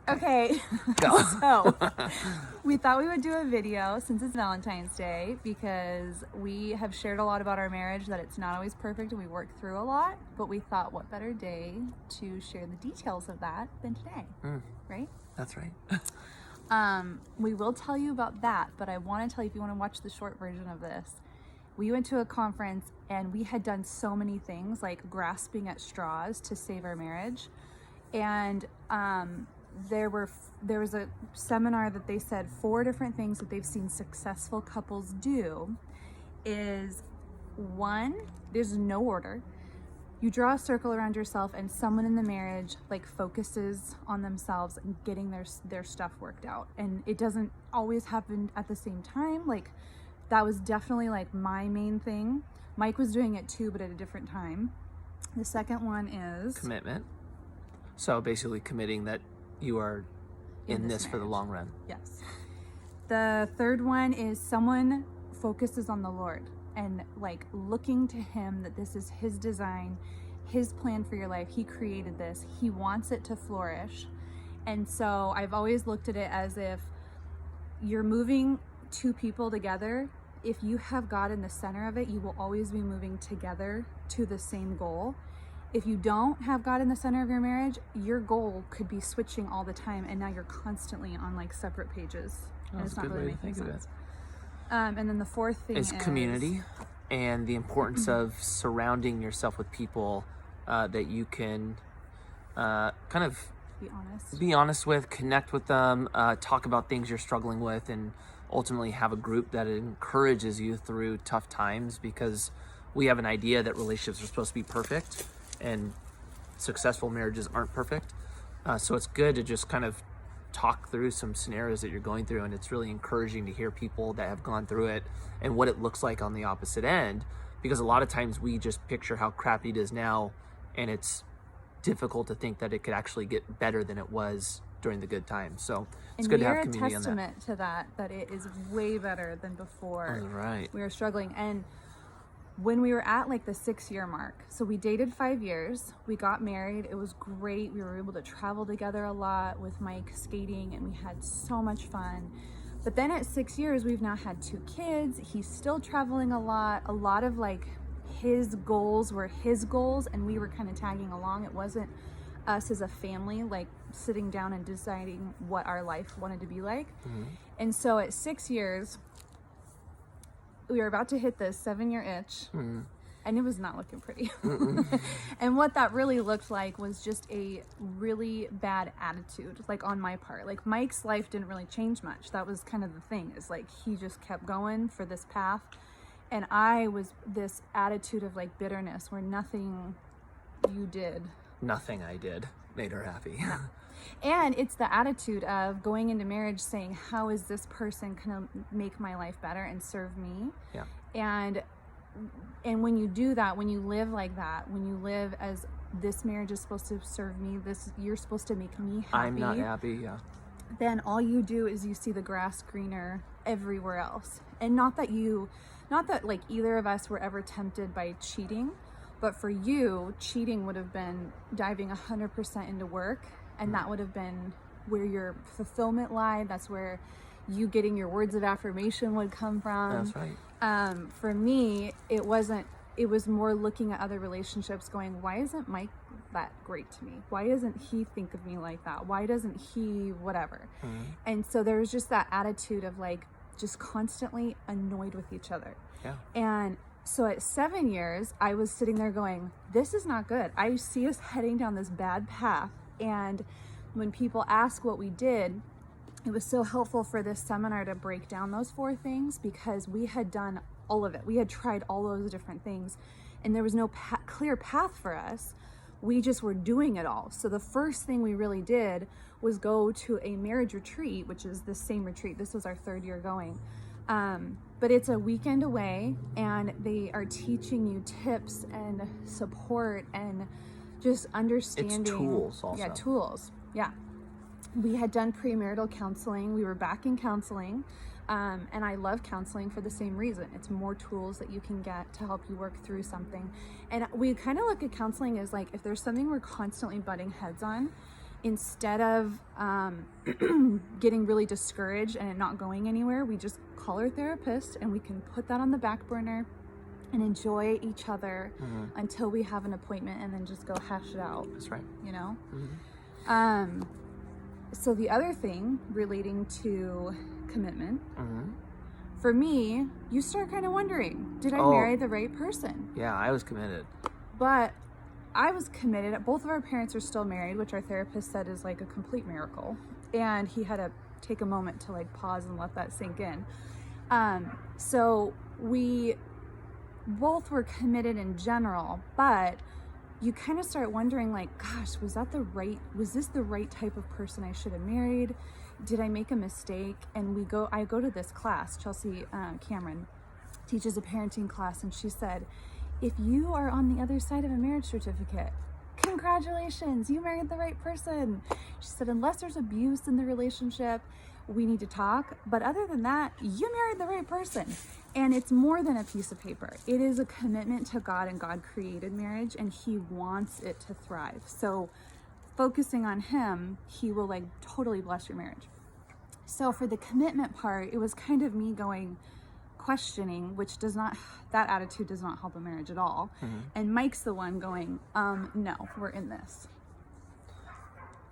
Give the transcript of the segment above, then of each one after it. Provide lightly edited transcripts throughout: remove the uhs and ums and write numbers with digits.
Okay, Go. so we thought we would do a video since it's Valentine's Day because we have shared a lot about our marriage, that it's not always perfect and we work through a lot, but we thought what better day to share the details of that than today, right? That's right. We will tell you about that, but I want to tell you, if you want to watch the short version of this, we went to a conference and we had done so many things like grasping at straws to save our marriage. And there was a seminar that they said 4 different things that they've seen successful couples do. Is 1, there's no order. You draw a circle around yourself and someone in the marriage like focuses on themselves and getting their stuff worked out. And it doesn't always happen at the same time. Like that was definitely like my main thing. Mike was doing it too, but at a different time. The second one is Commitment. So basically committing that you are in this for the long run. Yes. The third one is someone focuses on the Lord and like looking to him, that this is his design, his plan for your life. He created this. He wants it to flourish. And so I've always looked at it as if you're moving 2 people together. If you have God in the center of it, you will always be moving together to the same goal. If you don't have God in the center of your marriage, your goal could be switching all the time, and now you're constantly on like separate pages. And That's it's a not good really way to making think of sense. And then the fourth thing is community, and the importance of surrounding yourself with people that you can kind of be honest with, connect with them, talk about things you're struggling with, and ultimately have a group that encourages you through tough times, because we have an idea that relationships are supposed to be perfect and successful marriages aren't perfect. So it's good to just kind of talk through some scenarios that you're going through, and it's really encouraging to hear people that have gone through it and what it looks like on the opposite end, because a lot of times we just picture how crappy it is now, and it's difficult to think that it could actually get better than it was during the good times. So it's good to have community on that. And we are a testament to that it is way better than before. That's right. We were struggling. And when we were at like the 6-year mark, so we dated 5 years, we got married, it was great. We were able to travel together a lot with Mike skating, and we had so much fun. But then at 6 years, we've now had 2 kids. He's still traveling a lot. A lot of like his goals were his goals, and we were kind of tagging along. It wasn't us as a family like sitting down and deciding what our life wanted to be like. And so at 6 years, we were about to hit the 7-year itch, and it was not looking pretty. And what that really looked like was just a really bad attitude, like on my part. Like Mike's life didn't really change much. That was kind of the thing, is like he just kept going for this path. And I was this attitude of like bitterness, where nothing you did, nothing I did made her happy. No. And it's the attitude of going into marriage saying, how is this person gonna make my life better and serve me? Yeah. And when you do that, when you live like that, when you live as this marriage is supposed to serve me, this, you're supposed to make me happy. I'm not happy, yeah. Then all you do is you see the grass greener everywhere else. And not that like either of us were ever tempted by cheating, but for you, cheating would have been diving 100% into work, and that would have been where your fulfillment lied. That's where you getting your words of affirmation would come from. That's right. For me, it wasn't. It was more looking at other relationships going, why isn't Mike that great to me? Why doesn't he think of me like that? Why doesn't he whatever? And so there was just that attitude of like just constantly annoyed with each other. Yeah. And so at 7 years, I was sitting there going, this is not good. I see us heading down this bad path. And when people ask what we did, it was so helpful for this seminar to break down those 4 things, because we had done all of it. We had tried all those different things, and there was no clear path for us. We just were doing it all. So the first thing we really did was go to a marriage retreat, which is the same retreat. This was our 3rd year going. But it's a weekend away, and they are teaching you tips and support and just understanding. It's tools also. Yeah, tools. Yeah. We had done premarital counseling. We were back in counseling. And I love counseling for the same reason. It's more tools that you can get to help you work through something. And we kind of look at counseling as like, if there's something we're constantly butting heads on instead of getting really discouraged and it not going anywhere, we just call our therapist and we can put that on the back burner and enjoy each other until we have an appointment, and then just go hash it out. That's right. You know? So the other thing relating to commitment, for me, you start kind of wondering, did I marry the right person? Yeah, I was committed. But I was committed. Both of our parents are still married, which our therapist said is like a complete miracle. And he had to take a moment to like pause and let that sink in. So we both were committed in general, but you kind of start wondering like, gosh, was this the right type of person I should have married? Did I make a mistake? And I go to this class. Chelsea Cameron teaches a parenting class, and she said, if you are on the other side of a marriage certificate, congratulations, you married the right person. She said, unless there's abuse in the relationship, we need to talk. But other than that, you married the right person. And it's more than a piece of paper. It is a commitment to God, and God created marriage and he wants it to thrive. So focusing on him, he will like totally bless your marriage. So for the commitment part, it was kind of me questioning, that attitude does not help a marriage at all. And Mike's the one going, no, we're in this.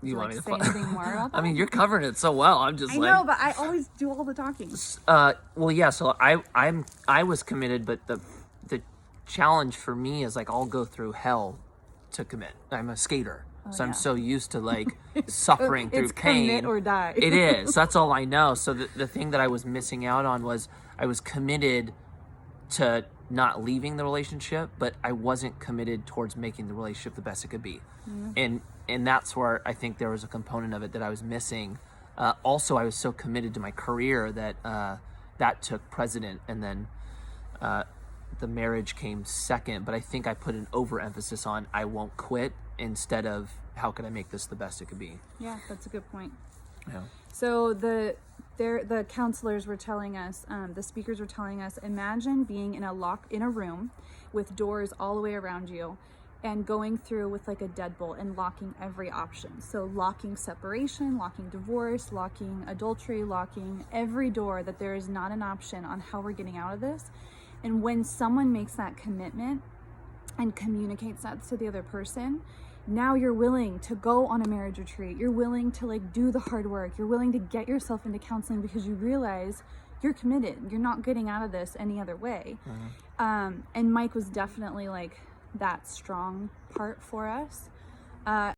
You want me to say anything more about that? I mean, you're covering it so well. I'm just I know, but I always do all the talking. Well, yeah. So I was committed, but the challenge for me is like I'll go through hell to commit. I'm a skater, so I'm so used to like suffering through pain. Commit or die. It is. That's all I know. So the thing that I was missing out on was I was committed to not leaving the relationship, but I wasn't committed towards making the relationship the best it could be. And that's where I think there was a component of it that I was missing. Also, I was so committed to my career that that took precedent, and then the marriage came second. But I think I put an overemphasis on I won't quit instead of how can I make this the best it could be. Yeah, that's a good point. Yeah. So the counselors were telling us, the speakers were telling us, imagine being in a room with doors all the way around you, and going through with like a deadbolt and locking every option. So locking separation, locking divorce, locking adultery, locking every door that there is not an option on how we're getting out of this. And when someone makes that commitment and communicates that to the other person, now you're willing to go on a marriage retreat. You're willing to like do the hard work. You're willing to get yourself into counseling because you realize you're committed. You're not getting out of this any other way. And Mike was definitely like that strong part for us.